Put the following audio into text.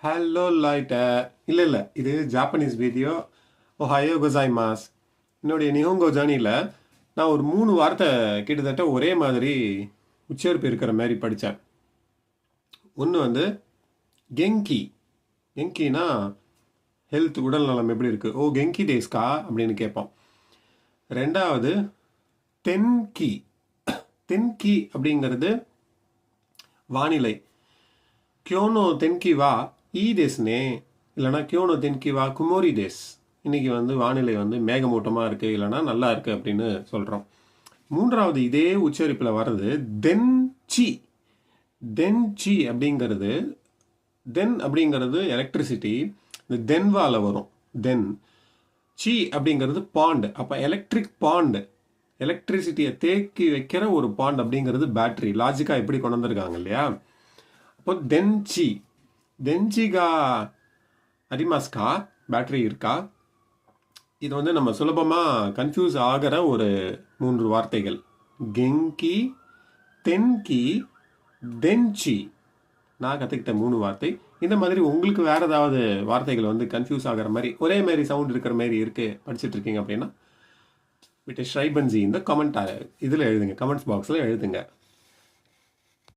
Hello lighter இல்லை இது Japanese video. Ohio கோசாய்மாஸ். என்னுடைய நிஹோங்கோ ஜேர்னியில் நான் ஒரு 3 வார்த்தை கிட்டத்தட்ட ஒரே மாதிரி உச்சரிப்பு இருக்கிற மாதிரி படித்தேன். ஒன்று வந்து கெங்கி. கெங்கினா ஹெல்த், உடல் நலம் எப்படி இருக்குது, ஓ கெங்கி டேஸ்கா அப்படின்னு கேட்போம். ரெண்டாவது தென்கி. தென்கி அப்படிங்கிறது வானிலை. கியோனோ தென்கி வா ஈ டேஸ்னே, இல்லைனா கியோனோ தென்கி வா குமோரி டேஸ். இன்னைக்கு வந்து வானிலை வந்து மேகமூட்டமாக இருக்குது, இல்லைனா நல்லா இருக்குது அப்படின்னு சொல்கிறோம். மூன்றாவது இதே உச்சரிப்பில் வர்றது தென்சி. தென்சி அப்படிங்கிறது, தென் அப்படிங்கிறது எலக்ட்ரிசிட்டி, இந்த தென்வால வரும் தென். சி அப்படிங்கிறது பாண்ட். அப்போ எலக்ட்ரிக் பாண்ட், எலக்ட்ரிசிட்டியை தேக்கி வைக்கிற ஒரு பாண்ட் அப்படிங்கிறது பேட்டரி. லாஜிக்காக எப்படி கொண்டு வந்திருக்காங்க இல்லையா? அப்போ தென்சி, தென்சிகா அரிமாஸ்கா, பேட்டரி இருக்கா? இது வந்து நம்ம சுலபமாக கன்ஃபியூஸ் ஆகிற ஒரு 3 வார்த்தைகள். கெங்கி, தென்கி, தென்சி. நான் கற்றுக்கிட்ட 3 வார்த்தை. இந்த மாதிரி உங்களுக்கு வேறு ஏதாவது வார்த்தைகள் வந்து கன்ஃபியூஸ் ஆகிற மாதிரி, ஒரே மாதிரி சவுண்ட் இருக்கிற மாதிரி இருக்குது படிச்சுட்டு இருக்கீங்க அப்படின்னா விட்டு ஷ்ரைபன்ஜி இந்த கமெண்ட் இதில் எழுதுங்க, கமெண்ட்ஸ் பாக்ஸில் எழுதுங்க.